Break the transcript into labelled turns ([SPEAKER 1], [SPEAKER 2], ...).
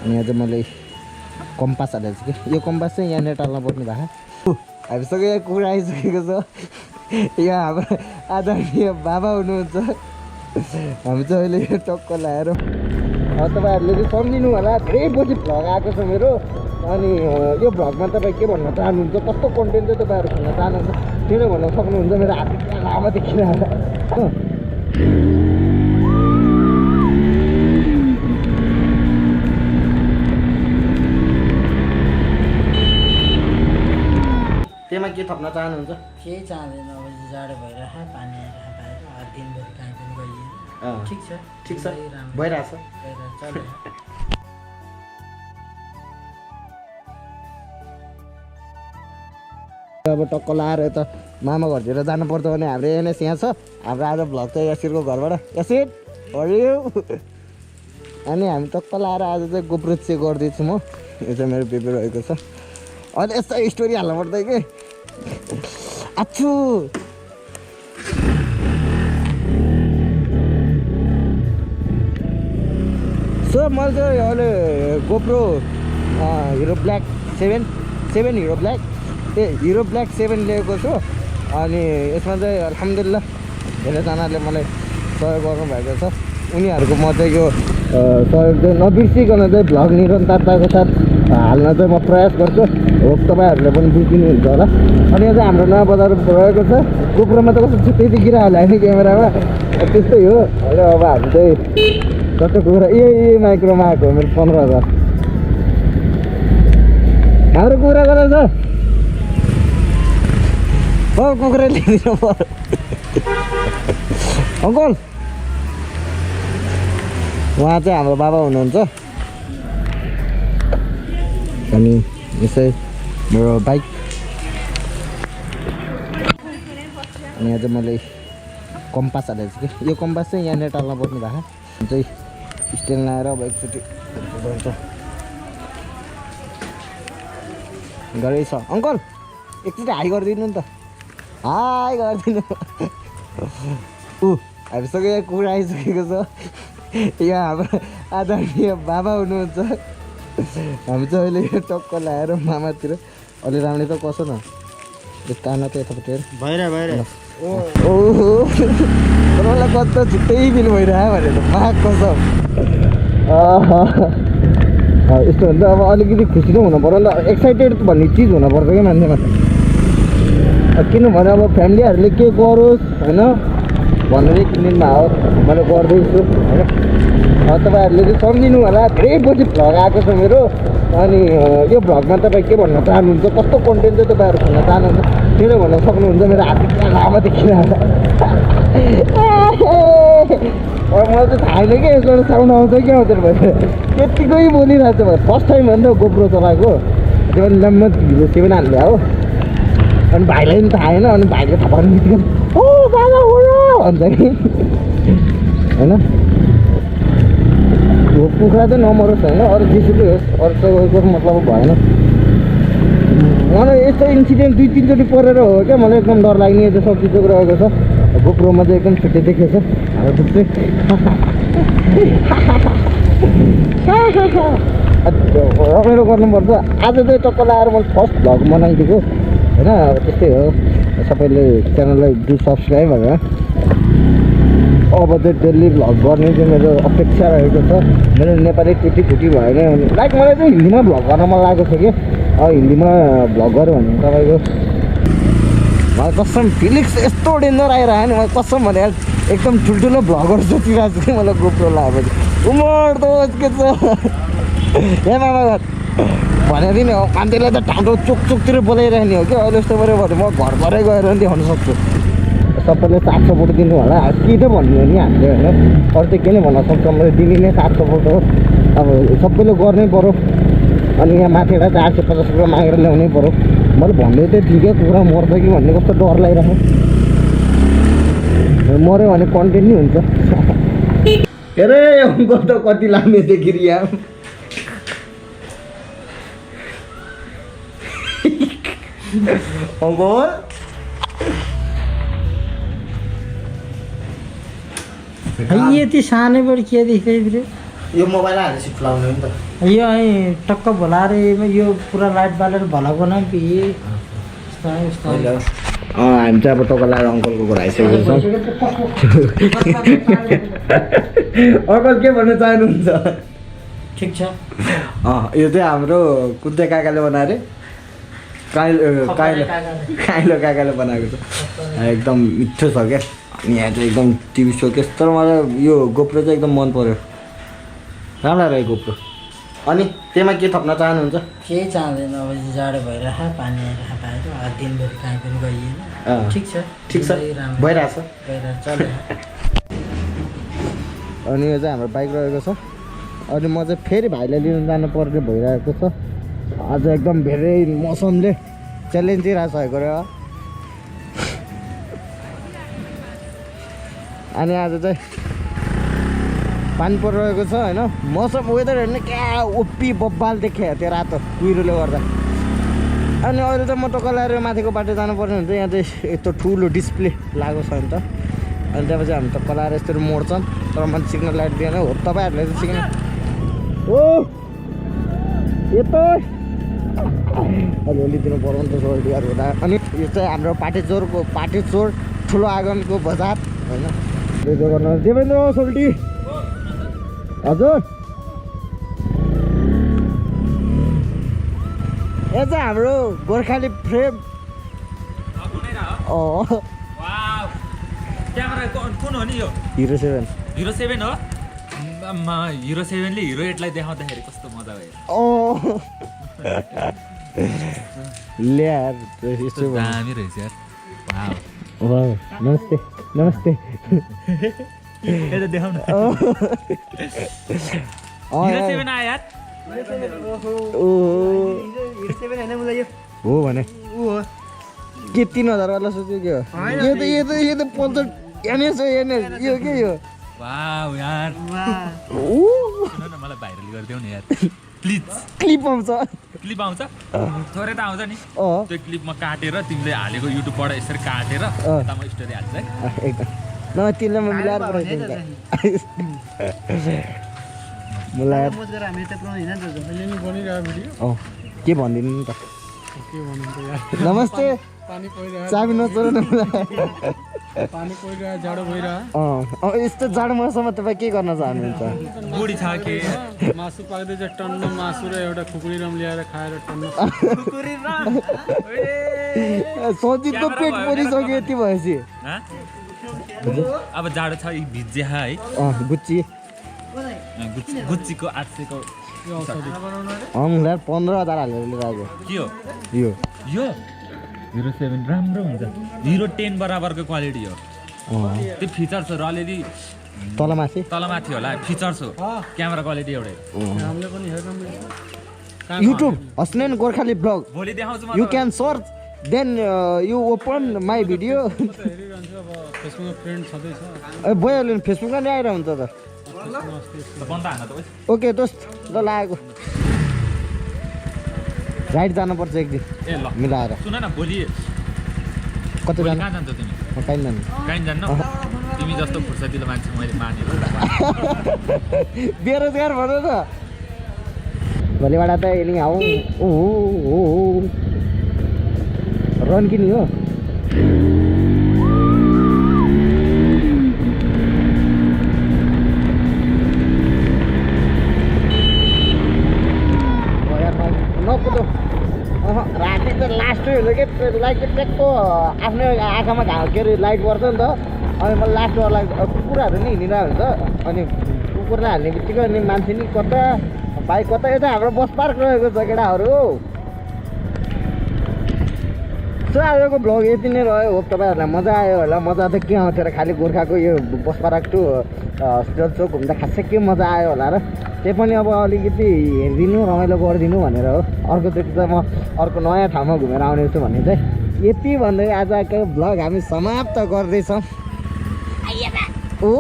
[SPEAKER 1] यहाँ चाहिँ मैले कम्पास हालेको छु कि यो कम्पास चाहिँ यहाँनिर टाल्न पर्ने भएको हामीसँग यहाँ कुरा आइसकेको छ। यहाँ हाम्रो आदरणीय बाबा हुनुहुन्छ। हामी चाहिँ अहिले यो टक्क लाएर तपाईँहरूले चाहिँ सम्झिनु होला धेरै पछि भ्लग आएको छ मेरो। अनि यो भ्लगमा तपाईँ के भन्न चाहनुहुन्छ, कस्तो कन्टेन्ट चाहिँ तपाईँहरू खेल्न चाहनुहुन्छ त्यो नै भन्न सक्नुहुन्छ। मेरो हात लामा देखिन त्यसमा के थप्न चाहनुहुन्छ?
[SPEAKER 2] केही चाहँदैन। अब जाडो भइरह पानी आइरह दिनभरि कहीँ पनि गइएन। ठिक छ
[SPEAKER 1] भइरहेछ। अब टक्क लाएर यता मामा घरतिर जानुपर्छ भने हाम्रो एनएस यहाँ छ। हाम्रो आज भ्लग चाहिँ यासिरको घरबाट यासिर हरियो। अनि हामी टक्क लाएर आज चाहिँ गोप्रो चेक गर्दैछु म। यो चाहिँ मेरो पेपर रहेको छ। अनि यस्तो स्टोरी हाल्नु पर्दैन कि आछु। सो मैले चाहिँ अहिले GoPro hero black 7 hero black hero black 7 लिएको छु। अनि यसमा चाहिँ अल्हम्दुलिल्लाह धेरैजनाले मलाई सहयोग गर्नुभएको छ। उनीहरूको म चाहिँ यो सहयोग चाहिँ नबिर्सिकन चाहिँ भ्लग निरन्तरताको साथ हाल्न चाहिँ म प्रयास गर्छु। हो तपाईँहरूले पनि बुझिदिनुहुन्छ होला। अनि यो चाहिँ हाम्रो नयाँ बजार रहेको छ। गोप्रोमा त कस्तो छुट्टै देखिरहला होइन क्यामेरामा, त्यस्तै हो। अहिले अब हामी चाहिँ कस्तो कुखुरा यही माइक्रोमा आएको मेरो 15,000 हाम्रो कुखुरा गरेछ। हो कुखुरा ल्याइदिनु पर्यो अङ्कल। उहाँ चाहिँ हाम्रो बाबा हुनुहुन्छ। अनि यसै मेरो बाइक यहाँ चाहिँ मैले कम्पास हालेको छु कि यो कम्पास चाहिँ यहाँनिर टाल्न पर्ने भएको चाहिँ स्ट्यान्ड लगाएर अब एकचोटि जान्छ गाडी छ। अङ्कल एकचोटि हाई गरिदिनु नि त, हाई गरिदिनु। हामीसँग यहाँ कुरा आइसकेको छ। यहाँ हाम्रो आदरणीय बाबा हुनुहुन्छ। हामी चाहिँ अहिले यो टक्क लाएर मामातिर अलि राम्रो त कसो न यो कान त यतापट्टि
[SPEAKER 2] भइरह
[SPEAKER 1] ओहो मलाई कस्तो छुट्टै फिल भइरह्यो भनेर माग कसम। यस्तो हुन्छ अब अलिकति खुसी नै हुनु पर्यो नि त, एक्साइटेड भन्ने चिज हुनुपर्छ कि मान्छेमा। किनभने अब फ्यामिलीहरूले के गरोस् होइन भनेर एकदिन दिनमा हो मैले गर्दैछु होइन। तपाईँहरूले चाहिँ सम्झिनु होला धेरै पछि भ्लग आएको छ मेरो। अनि यो भ्लगमा तपाईँ के भन्न चाहनुहुन्छ, कस्तो कन्टेन्ट चाहिँ तपाईँहरू खेल्न चाहनुहुन्छ त्यो नै भन्न सक्नुहुन्छ। मेरो हात लामा देखिन मलाई चाहिँ थाहा छैन कि यसबाट साउन्ड आउँछ कि आउँदैन भनेर त्यत्तिकै बोलिरहेको छ। फर्स्ट टाइम हो नि त गोप्रो चलाएको, त्यो पनि लम्बा हिरो 7 हाल्ने हो। अनि भाइलाई पनि थाहा छैन। अनि भाइले थाहा पाउने बित्तिकै ओ बाबा हो र भन्छ कि होइन। कुखुरा चाहिँ नमरोस् होइन, अरू जेसुकै होस्, अरू चाहिँ मतलब भएन। मलाई यस्तो इन्सिडेन्ट 2-3 चोटि परेर हो क्या मलाई एकदम डर लाग्ने। यो चाहिँ सब्जी चोक रहेको छ गोप्रोमा चाहिँ एकदम छुट्टै देखेको छ हाम्रो दुध चाहिँ। रमाइलो गर्नुपर्छ। आज चाहिँ टक्क लाएर मैले फर्स्ट भ्लग बनाइदिएको होइन। अब त्यस्तै हो, सबैले च्यानललाई डु सब्सक्राइब भनेर। अब चाहिँ डेली भ्लग गर्ने चाहिँ मेरो अपेक्षा रहेको छ। मेरो नेपाली टुटी भएन लाइक मलाई चाहिँ हिन्दीमा भ्लग गर्न मन लागेको छ कि हिन्दीमा भ्लग गऱ्यो भने तपाईँको मलाई कसम फिलिक्स यस्तो डेन्जर आइरह्यो नि। मलाई कसम भने एकदम ठुल्ठुलो भ्लगर सोचिरहेको छु कि मलाई गोप्रो लगाएपछि उमर त के छ ए मामा घर भनेर नि हो। मान्छेलाई त ठाउँठो चोकतिर बोलाइरहने हो कि अहिले यस्तो पऱ्यो भने म घरै गएर नि देखाउन सक्छु। सबैले साथ सपोर्ट दिनु होला के त भन्ने हो नि हामीले होइन। अरू चाहिँ के नै भन्न सक्छ, मैले दिने नै साथ सपोर्ट हो। अब सबैले गर्नै पऱ्यो। अनि यहाँ माथिबाट 450 रुपियाँ मागेर ल्याउनै पऱ्यो। मैले भन्दै थिएँ ठिकै कुखुरा मर्छ कि भन्ने कस्तो डर लागिरहेको। मऱ्यो भने कन्टेन्ट नि हुन्छ। हेरे अङ्कल त कति लामे देखिरि यहाँ अङ्कल
[SPEAKER 2] यति सानैबाट के देखाइ
[SPEAKER 1] यो मोबाइल हालेपछि खुलाउने हो नि त
[SPEAKER 2] यो અહીં टक्क भोलाएर यो पुरा लाइट बालेर भला बनाऊँ कि
[SPEAKER 1] हामी चाहिँ अब टोकलाएर अङ्कलको घर आइसकेको छौँ अङ्कल के भन्न चाहनुहुन्छ
[SPEAKER 2] ठिक छ
[SPEAKER 1] यो चाहिँ हाम्रो कुद्दे काकाले बनाएर काइलो काकाले बनाएको छ एकदम मिठो छ क्या अनि यहाँ चाहिँ एकदम टिभी सोकेस तर मलाई यो गोप्रो चाहिँ एकदम मन पर्यो राम्रो रह्यो गोप्रो अनि त्यसमा के थप्न चाहनुहुन्छ
[SPEAKER 2] केही चाहँदैन अब जाडो भइरहेको पानी आइरहेको बाहिर दिनभरि कहीँ पनि गइएन ठिक छ
[SPEAKER 1] भइरहेछ
[SPEAKER 2] चल्यो
[SPEAKER 1] अनि यो चाहिँ हाम्रो बाइक रहेको छ अनि म चाहिँ फेरि भाइलाई लिनु जानुपर्ने भइरहेको छ आज एकदम धेरै मौसमले च्यालेन्ज दिइरहेको छ गऱ्यो अनि आज चाहिँ पानी परिरहेको छ होइन मौसम वेदर हेर्नु क्या ओप्पी बब्बाल देखेँ त्यो रातो कुहिरोले गर्दा अनि अहिले चाहिँ म टोकलाएर माथिको बाटो जानुपर्ने हुन्छ यहाँ चाहिँ यस्तो ठुलो डिस्प्ले लागेको छ नि त अनि त्यहाँपछि हामी टोकलाएर यस्तरी मोड्छौँ तर मैले सिग्नल लाइट दिएन हो तपाईँहरूले चाहिँ सिग्नल ओ यतो अलिअलि दिनु पऱ्यो नि त सोल्टियर हुँदा अनि यो चाहिँ हाम्रो पाटेचोर ठुलो आँगनको बजार होइन देवेन्द्र सोल्टी हजुर यो चाहिँ हाम्रो गोर्खाली फ्रेम
[SPEAKER 3] कुन हो नि यो
[SPEAKER 1] हिरो 7
[SPEAKER 3] हिरो 7 हो हिरो 7ले हिरो 8लाई देखाउँदाखेरि कस्तो मजा भयो
[SPEAKER 1] ल्यार यस्तो
[SPEAKER 3] दामी रहेछ यार
[SPEAKER 1] वाउ नमस्ते नमस्ते
[SPEAKER 3] यता देखाउन हिरो 7 आयो यार
[SPEAKER 1] हो भने के 3000 वाला सोच्यो के हो यो त 50 एनएस हो एनएस यो के यो
[SPEAKER 3] वाउ यार सुन न मलाई भाइरल गरिदेऊ न यार प्लिज
[SPEAKER 1] क्लिप आउँछ
[SPEAKER 3] थोरै त आउँछ नि त्यो क्लिप म काटेर तिमीले हालेको युट्युबबाट यसरी काटेर यता म स्टोरी हाल्छु है
[SPEAKER 1] एकदम न तिमीलाई म मिलाएर पठाइदिन्छु मलाई के भनिदिनु नि त नमस्ते चाबी नचोर न
[SPEAKER 4] पानी परिरहेको जाडो भइरहेको
[SPEAKER 1] यस्तो जाडो मौसममा तपाईँ के गर्न चाहनुहुन्छ
[SPEAKER 3] बुढी छ के
[SPEAKER 4] मासु पाक्दैछ टन्न मासु र एउटा खुकुरी रम ल्याएर खाएर टन्न
[SPEAKER 1] सजिलो पेट परिसक्यो यति भएपछि
[SPEAKER 3] अब जाडो छ भिज्जे है
[SPEAKER 1] गुच्ची
[SPEAKER 3] गुच्चीको 800 को
[SPEAKER 1] हामीलाई 15000 हालेर लिएर आएको
[SPEAKER 3] के हो
[SPEAKER 1] यो
[SPEAKER 3] हिरो 7 राम्रो हुन्छ हिरो 10 बराबरको क्वालिटी हो त्यो फिचर्सहरू अलिअलि तलमाथि होला फिचर्स हो क्यामेरा क्वालिटी एउटै
[SPEAKER 1] युट्युब हस्नेन गोर्खाली ब्लग
[SPEAKER 3] भोलि देखाउँछु म
[SPEAKER 1] you can search then you open my video
[SPEAKER 4] फेसबुकमा फ्रेन्ड छँदैछ
[SPEAKER 1] भइहाल्यो नि फेसबुकमा नि आइरह हुन्छ त
[SPEAKER 3] बन्द हान त
[SPEAKER 1] ओके दोस्त ल लागेको राइड जानुपर्छ एक दिन
[SPEAKER 3] ए ल
[SPEAKER 1] मिलाएर
[SPEAKER 3] सुन न भोलि
[SPEAKER 1] कता जानु
[SPEAKER 3] कहाँ जान्छौ तिमी
[SPEAKER 1] कहीँ जानु
[SPEAKER 3] कहीँ जान्न तिमी जस्तो फुर्सदिलो मान्छे मैले मानेर
[SPEAKER 1] बेरोजगार भन न भोलिबाट त यिनी आऊ रन किनी हो नकुदो राति त लास्ट हुन्छ कि लाइट ट्याक्को आफ्नो आँखामा के अरे लाइट पर्छ नि त अनि मलाई लास्टवाला कुकुरहरू नि हिँडिरहेको हुन्छ अनि कुकुरलाई हाल्ने बित्तिकै अनि मान्छे नि कता बाइक कता यता हाम्रो बस पार्क रहेको छ केटाहरू सो आजको भ्लग यति नै रह्यो होप तपाईँहरूलाई मजा आयो होला मजा त के आउँथ्यो र खालि गोर्खाको यो बस पार्क टु हस्पिटल चोक घुम्दा खासै के मजा आयो होला र त्यही पनि अब अलिकति हेरिदिनु रमाइलो गरिदिनु भनेर हो अर्कोचोटि त म अर्को नयाँ ठाउँमा घुमेर आउनेछु भन्ने चाहिँ यति भन्दै आजको भ्लग हामी समाप्त गर्दैछौँ ओ